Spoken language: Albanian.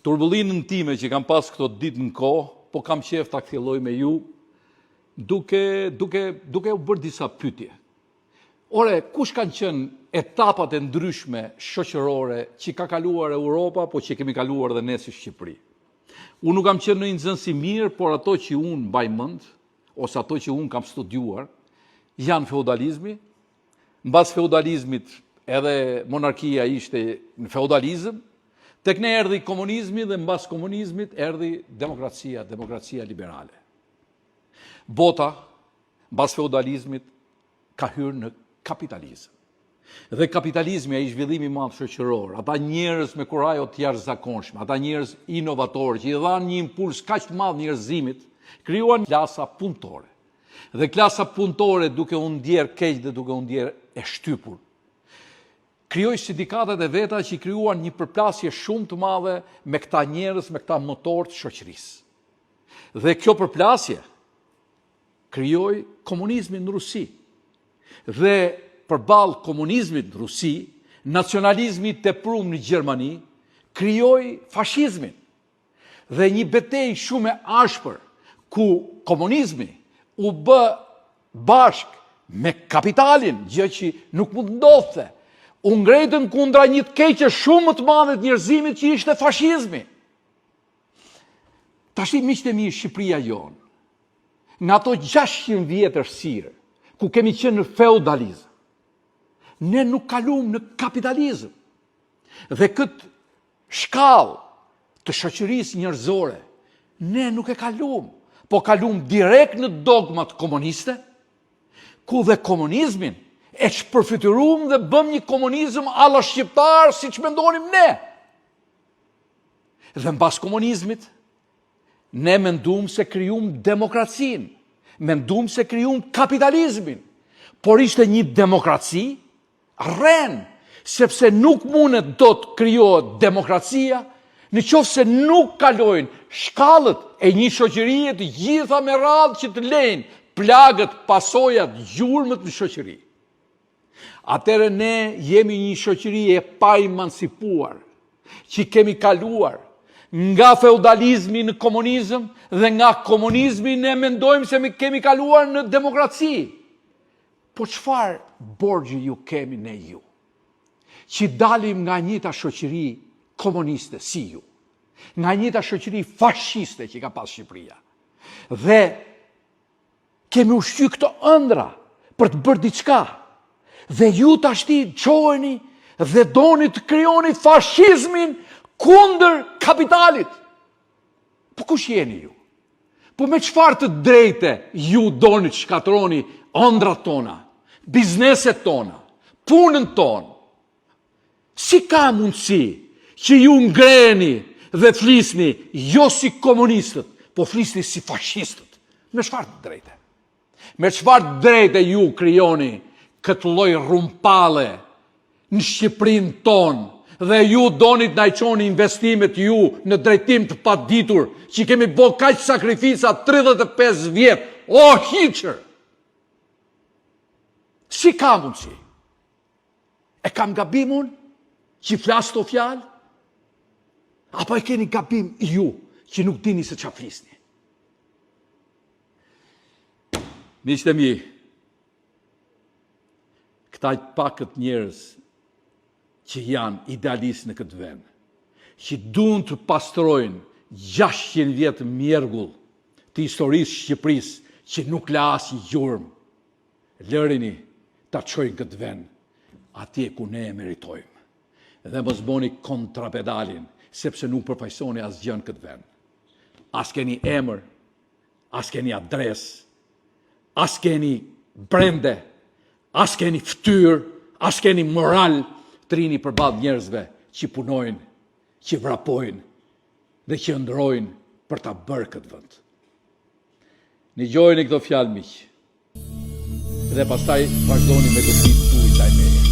turbullinën time që kam pas këto ditë në kohë, po kam qef ta kthjelloj me ju, duke u bërë disa pyetje. Ore, kush kanë qenë etapat e ndryshme shoqërore që ka kaluar Europa, po që kemi kaluar dhe ne si Shqipëri? Unë nuk kam qenë në një nxënës i mirë, por ato që unë mbaj mend, ose ato që unë kam studiuar, janë feudalizmi. Mbas feudalizmit edhe monarkia ishte në feudalizëm, tek ne erdhi komunizmi dhe mbas komunizmit erdhi demokracia liberale. Bota, mbas feudalizmit, ka hyrë në kapitalizëm. Dhe kapitalizmi ai zhvillimi i madh shoqëror, ata njerëz me kurajo të jashtëzakonshme, ata njerëz inovatorë që i dhanë një impuls kaq të madh njerëzimit, krijuan klasa punëtore. Dhe klasa punëtore duke u ndjer keq dhe duke u ndjer e shtypur, krijoi sindikatat e veta që krijuan një përplasje shumë të madhe me këta njerëz, me këta motor të shoqërisë. Dhe kjo përplasje krijoi komunizmin në Rusi. Dhe përballë komunizmit në Rusi, nacionalizmi i tepruar në Gjermani krijoi fashizmin. Dhe një betejë shumë e ashpër ku komunizmi u bë bashk me kapitalin, gjë që nuk mund ndodhte, u ngretën kundra një të keqe shumë më të madhe të njerëzimit që ishte fashizmi. Tash miqtë e mi, Shqipëria jonë, në ato 600 vjet errësire, ku kemi qenë në feudalizëm, ne nuk kalum në kapitalizëm. Dhe këtë shkallë të shoqërisë njerëzore, ne nuk e kalum, po kalum direkt në dogmat komuniste, ku dhe komunizmin e shpërfytyruam dhe bëm një komunizëm alla shqiptar, si që mendonim ne. Dhe mbas komunizmit, ne mendum se krijum demokracinë, mendum se krijum kapitalizmin, por ishte një demokraci rren, sepse nuk mundet do të krijohet demokracia në qoftë se nuk kalojnë shkallët e një shoqërie të gjitha me radhë që të lejnë plagët, pasojat, gjurmët në shoqëri. Atëherë ne jemi një shoqëri e pa emancipuar, që kemi kaluar nga feudalizmi në komunizëm dhe nga komunizmi ne mendojmë se kemi kaluar në demokraci. Po çfarë borxhi ju kemi ne ju? Që dalim nga njëta shoqëri komuniste si ju, nga njëta shoqëri fashiste që ka pas Shqipëria. Dhe kemi ushqy këto ëndra për të bërë diçka. Dhe ju tashti çoheni dhe doni të krijoni fashizmin kundër kapitalit. Po kush jeni ju? Po me çfarë të drejte ju doni të shkatroni ëndrat tona, bizneset tona, punën tonë? Si ka mundësi që ju ngreni dhe flisni jo si komunistët, po flisni si fashistët? Me çfarë të drejte? Me çfarë drejte ju krijoni këtë lloj rrumpalle në Shqipërinë tonë? Dhe ju donit na i çoni investimet ju në drejtim të paditur, që kemi bërë kaq sakrifica 35 vjet. O hiqër! Si ka mundësi? E kam gabim unë që flas këto fjalë? Apo e keni gabim ju që nuk dini se çfarë flisni? Miqtë e mi, këta pakët njerëz që janë idealistë në këtë vend, që duan të pastrojnë 600 vjet mjergull të historisë Shqipërisë që nuk la asnjë gjurmë, lërini ta çojnë këtë vend atje ku ne e meritojmë. Dhe mos bëni kontrapedalin, sepse nuk përfaqësoni asgjë në këtë vend. As keni emër, as keni adresë, as keni brende, as keni fytyrë, as keni moral. Trini përballë njerëzve që punojnë, që vrapojnë dhe që ndrojnë për ta bërë këtë vend. Dëgjojeni këto fjalë miq. Dhe pastaj vazhdoni me gotit tuaj ndaj meje.